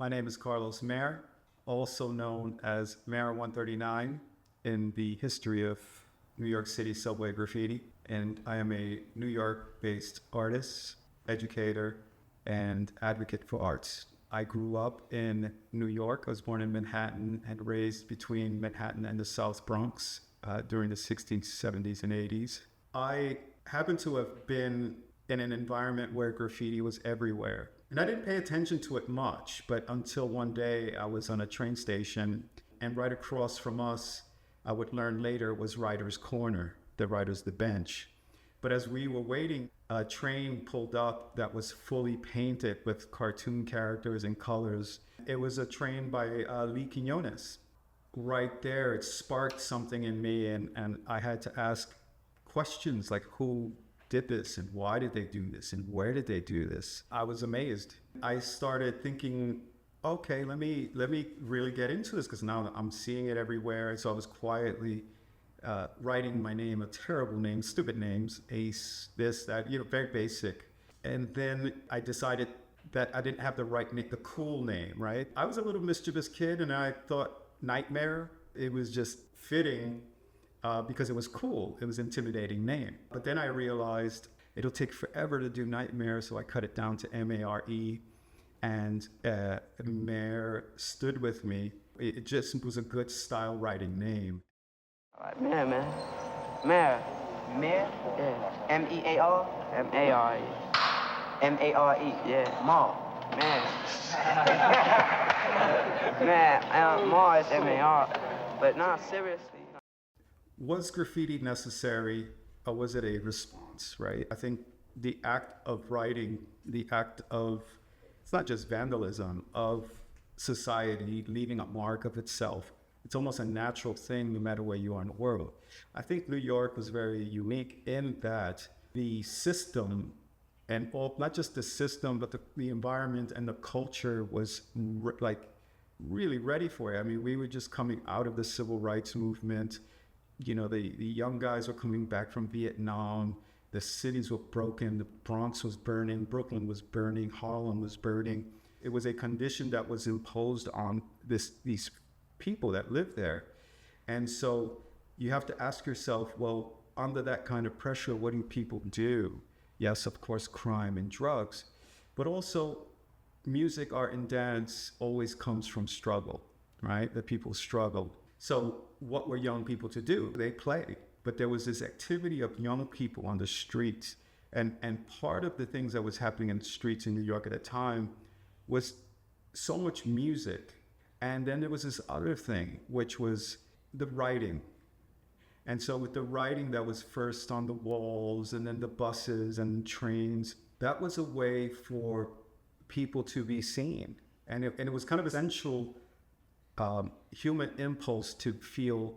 My name is Carlos Mare, also known as Mare 139 in the history of New York City subway graffiti. And I am a New York-based artist, educator, and advocate for arts. I grew up in New York. I was born in Manhattan and raised between Manhattan and the South Bronx during the 60s, 70s, and 80s. I happen to have been in an environment where graffiti was everywhere. And I didn't pay attention to it much, but until one day I was on a train station, and right across from us, I would learn later, was Writer's Corner, the bench. But as we were waiting, a train pulled up that was fully painted with cartoon characters and colors. It was a train by Lee Quiñones. Right there, it sparked something in me, and I had to ask questions like, who did this, and why did they do this, and where did they do this? I was amazed. I started thinking, okay, let me really get into this, because now I'm seeing it everywhere. So I was quietly writing my name, a terrible name, stupid names, Ace, this, that, very basic. And then I decided that I didn't have the right name, the cool name, right? I was a little mischievous kid, and I thought Nightmare, it was just fitting because it was cool. It was an intimidating name. But then I realized it'll take forever to do Nightmare, so I cut it down to M-A-R-E, and Mare stood with me. It just was a good style writing name. All right, man. Mare. Mare? Yeah. M-E-A-R? M-A-R-E. M-A-R-E. Yeah. Mar. Man. Man, Mar is M-A-R. But not seriously. Was graffiti necessary, or was it a response, right? I think the act of writing, it's not just vandalism, of society leaving a mark of itself. It's almost a natural thing no matter where you are in the world. I think New York was very unique in that the system, and not just the system, but the environment and the culture was really ready for it. I mean, we were just coming out of the civil rights movement. The young guys were coming back from Vietnam. The cities were broken. The Bronx was burning. Brooklyn was burning. Harlem was burning. It was a condition that was imposed on these people that lived there. And so you have to ask yourself, well, under that kind of pressure, what do people do? Yes, of course, crime and drugs, but also music, art, and dance always comes from struggle, right? That people struggled. So what were young people to do? They played. But there was this activity of young people on the streets. And part of the things that was happening in the streets in New York at the time was so much music. And then there was this other thing, which was the writing. And so with the writing that was first on the walls, and then the buses and trains, that was a way for people to be seen. And it was kind of essential human impulse to feel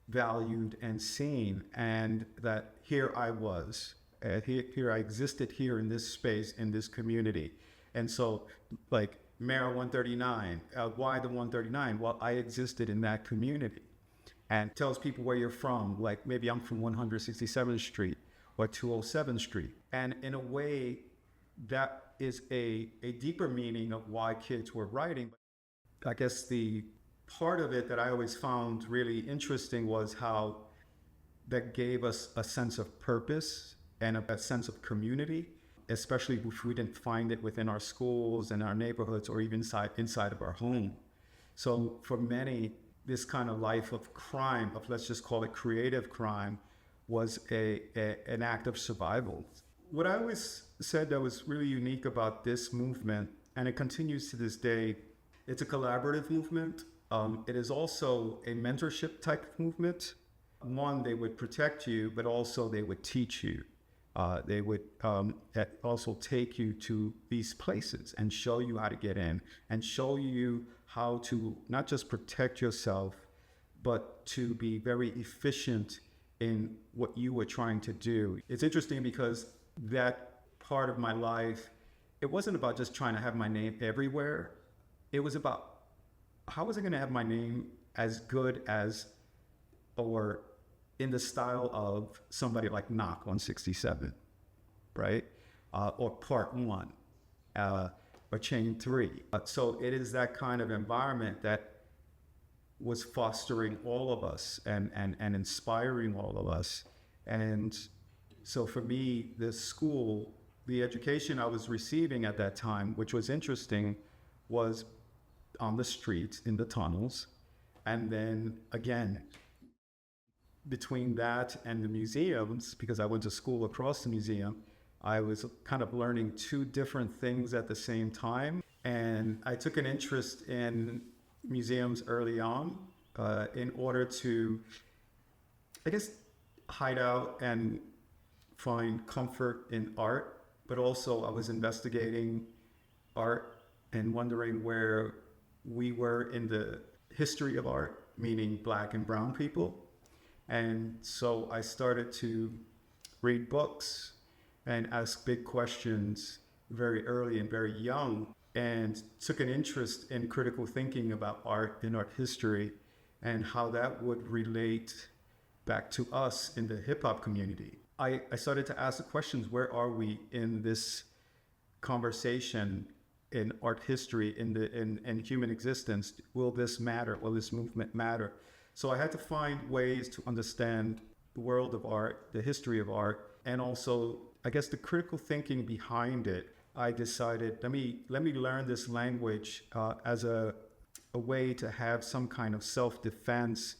valued and seen, and that here I was, here I existed here in this space, in this community. And so like Mare 139, why the 139? Well, I existed in that community, and tells people where you're from. Like maybe I'm from 167th Street or 207th Street. And in a way, that is a deeper meaning of why kids were writing. I guess the part of it that I always found really interesting was how that gave us a sense of purpose and a sense of community, especially if we didn't find it within our schools and our neighborhoods, or even inside of our home. So for many, this kind of life of crime, of let's just call it creative crime, was an act of survival. What I always said that was really unique about this movement, and it continues to this day, it's a collaborative movement. It is also a mentorship type of movement. One, they would protect you, but also they would teach you. They would also take you to these places and show you how to get in, and show you how to not just protect yourself, but to be very efficient in what you were trying to do. It's interesting because that part of my life, it wasn't about just trying to have my name everywhere. It was about, how was I going to have my name as good as, or in the style of somebody like Knock 167, right? Or Part 1. or chain 3. So it is that kind of environment that was fostering all of us and inspiring all of us. And so for me, the school, the education I was receiving at that time, which was interesting, was on the streets, in the tunnels. And then again, between that and the museums, because I went to school across the museum, I was kind of learning two different things at the same time. And I took an interest in museums early on in order to, I guess, hide out and find comfort in art. But also I was investigating art and wondering where we were in the history of art, meaning Black and brown people. And so I started to read books and ask big questions very early and very young, and took an interest in critical thinking about art and art history and how that would relate back to us in the hip hop community. I started to ask the questions, where are we in this conversation in art history, in human existence? Will this matter? Will this movement matter? So I had to find ways to understand the world of art, the history of art, and also, I guess, the critical thinking behind it. I decided, let me learn this language as a way to have some kind of self-defense,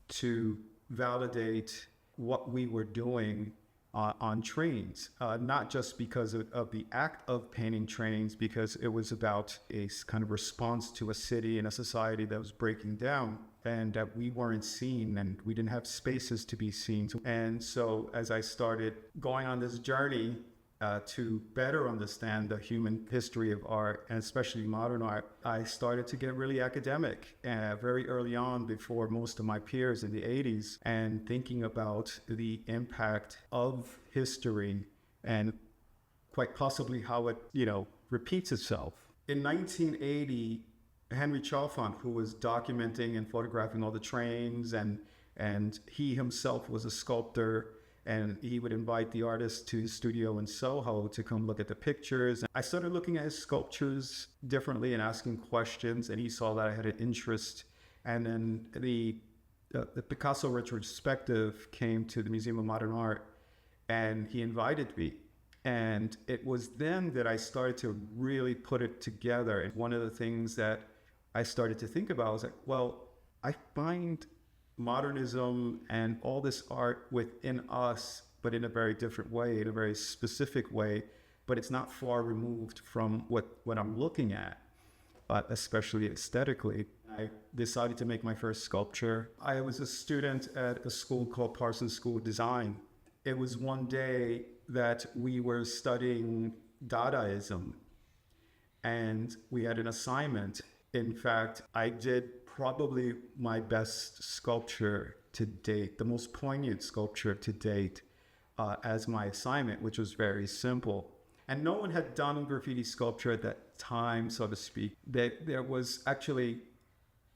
to validate what we were doing on trains, not just because of the act of painting trains, because it was about a kind of response to a city and a society that was breaking down, and that we weren't seen and we didn't have spaces to be seen. And so as I started going on this journey to better understand the human history of art, and especially modern art, I started to get really academic very early on, before most of my peers in the 80s, and thinking about the impact of history and quite possibly how it, repeats itself. In 1980, Henry Chalfant, who was documenting and photographing all the trains, and he himself was a sculptor, and he would invite the artists to his studio in Soho to come look at the pictures. I started looking at his sculptures differently and asking questions, and he saw that I had an interest. And then the Picasso retrospective came to the Museum of Modern Art, and he invited me. And it was then that I started to really put it together. And one of the things that I started to think about was like, well, I find modernism and all this art within us, but in a very different way, in a very specific way, but it's not far removed from what I'm looking at, especially aesthetically. I decided to make my first sculpture. I was a student at a school called Parsons School of Design. It was one day that we were studying Dadaism, and we had an assignment. In fact, I did probably my best sculpture to date, the most poignant sculpture to date, as my assignment, which was very simple. And no one had done graffiti sculpture at that time, so to speak. There was actually,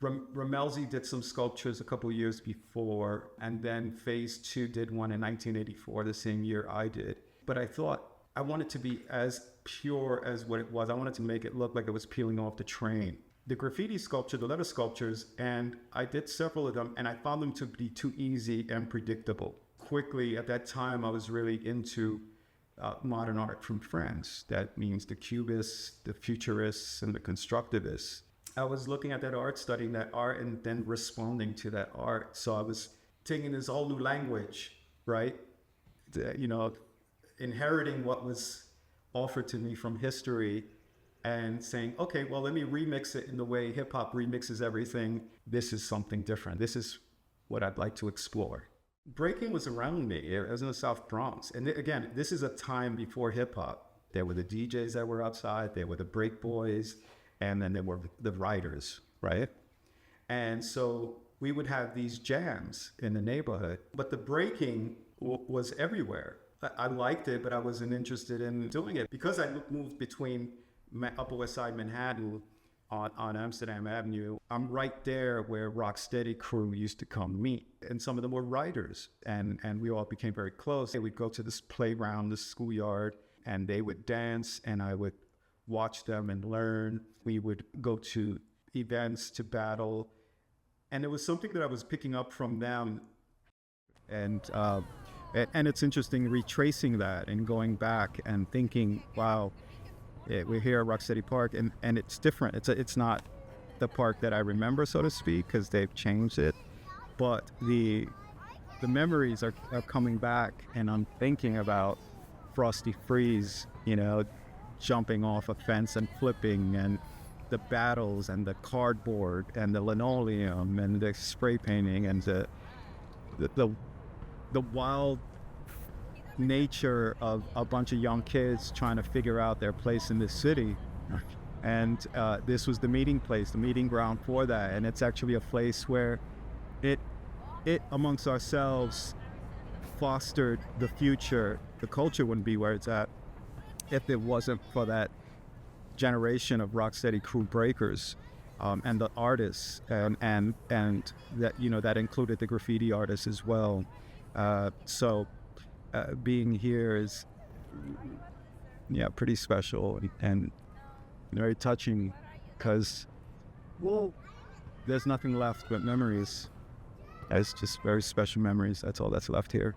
Ramelzi did some sculptures a couple years before, and then Phase 2 did one in 1984, the same year I did. But I thought I wanted to be as pure as what it was. I wanted to make it look like it was peeling off the train. The graffiti sculpture, the letter sculptures, and I did several of them, and I found them to be too easy and predictable. Quickly, at that time, I was really into modern art from France. That means the Cubists, the Futurists, and the Constructivists. I was looking at that art, studying that art, and then responding to that art. So I was taking this whole new language, right? Inheriting what was offered to me from history, and saying, okay, well, let me remix it in the way hip hop remixes everything. This is something different. This is what I'd like to explore. Breaking was around me. I was in the South Bronx. And again, this is a time before hip hop. There were the DJs that were outside, there were the break boys, and then there were the writers, right? And so we would have these jams in the neighborhood, but the breaking was everywhere. I liked it, but I wasn't interested in doing it because I moved between Upper West Side Manhattan on Amsterdam Avenue. I'm right there where Rocksteady crew used to come meet, and some of them were writers, and we all became very close. We'd go to this playground, this schoolyard, and they would dance, and I would watch them and learn. We would go to events to battle. And it was something that I was picking up from them. And it's interesting retracing that and going back and thinking, wow, we're here at Rocksteady Park, and it's different. It's not the park that I remember, so to speak, because they've changed it. But the memories are coming back, and I'm thinking about Frosty Freeze, jumping off a fence and flipping, and the battles and the cardboard and the linoleum and the spray painting and the wild nature of a bunch of young kids trying to figure out their place in this city. And this was the meeting place, the meeting ground for that. And it's actually a place where it amongst ourselves fostered the future. The culture wouldn't be where it's at if it wasn't for that generation of Rocksteady crew breakers, and the artists, and that that included the graffiti artists as well. So being here is pretty special and very touching, because there's nothing left but memories. It's just very special memories. That's all that's left here.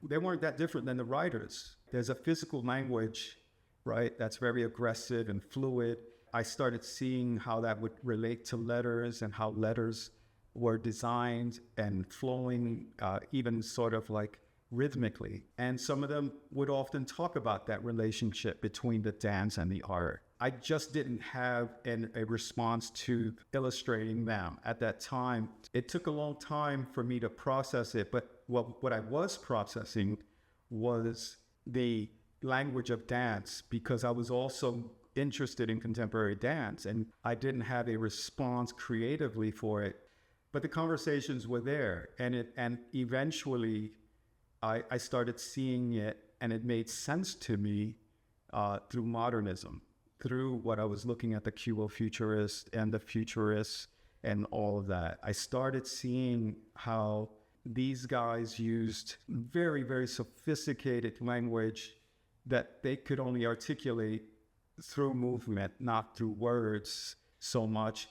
They weren't that different than the writers. There's a physical language, right, that's very aggressive and fluid. I started seeing how that would relate to letters and how letters were designed and flowing, even sort of like rhythmically. And some of them would often talk about that relationship between the dance and the art. I just didn't have a response to illustrating them at that time. It took a long time for me to process it, but what I was processing was the language of dance, because I was also interested in contemporary dance, and I didn't have a response creatively for it. But the conversations were there, and eventually I started seeing it, and it made sense to me through modernism, through what I was looking at, the Cubo-futurist and the futurists and all of that. I started seeing how these guys used very, very sophisticated language that they could only articulate through movement, not through words so much.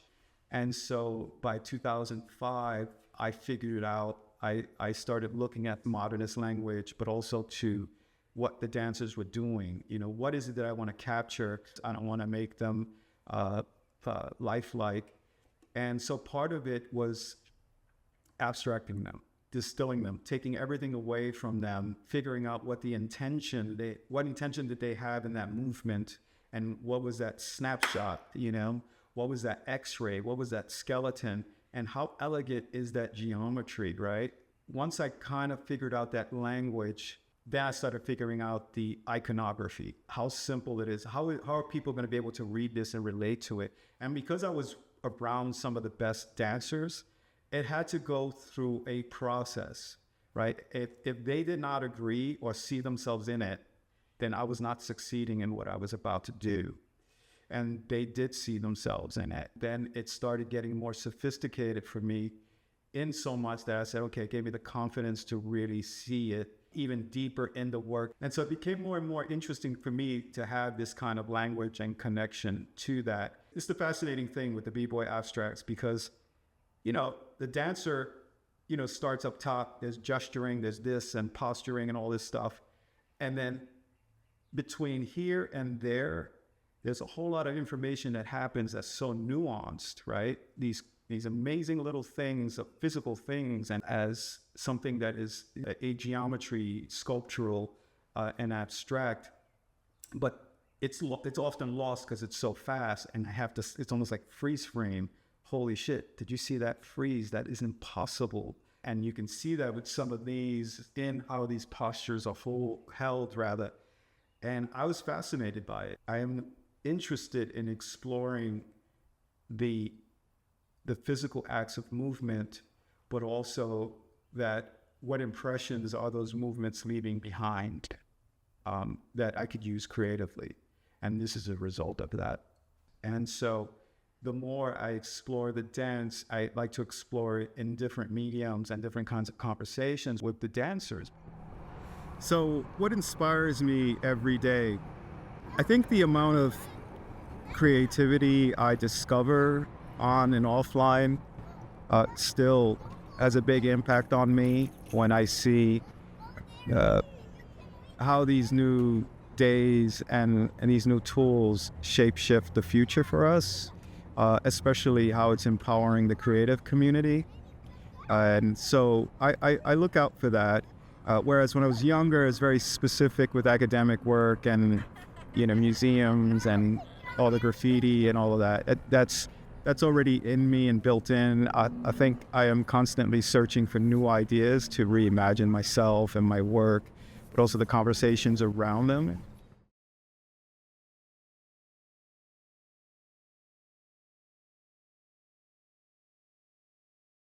And so by 2005, I figured out, I started looking at modernist language, but also to what the dancers were doing. What is it that I want to capture? I don't want to make them lifelike. And so part of it was abstracting them, distilling them, taking everything away from them, figuring out what intention did they have in that movement, and what was that snapshot, what was that x-ray, what was that skeleton, and how elegant is that geometry, right? Once I kind of figured out that language, then I started figuring out the iconography, how simple it is, how are people going to be able to read this and relate to it. And because I was around some of the best dancers, it had to go through a process, right? If they did not agree or see themselves in it, then I was not succeeding in what I was about to do. And they did see themselves in it. Then it started getting more sophisticated for me, in so much that I said, okay, it gave me the confidence to really see it even deeper in the work. And so it became more and more interesting for me to have this kind of language and connection to that. It's the fascinating thing with the B-boy abstracts, because the dancer, starts up top, there's gesturing, there's this and posturing and all this stuff. And then between here and there's a whole lot of information that happens that's so nuanced, right? These amazing little things, physical things, and as something that is a geometry, sculptural, and abstract. But it's often lost because it's so fast, and it's almost like freeze frame. Holy shit, did you see that freeze? That is impossible. And you can see that with some of these, in how these postures are held rather. And I was fascinated by it. I am interested in exploring the physical acts of movement, but also that what impressions are those movements leaving behind that I could use creatively. And this is a result of that. And so the more I explore the dance, I like to explore it in different mediums and different kinds of conversations with the dancers. So what inspires me every day? I think the amount of creativity I discover on and offline still has a big impact on me when I see how these new days and these new tools shape-shift the future for us, especially how it's empowering the creative community. And so I look out for that. Whereas when I was younger, it's very specific with academic work and, museums and all the graffiti and all of that. That's already in me and built in. I think I am constantly searching for new ideas to reimagine myself and my work, but also the conversations around them.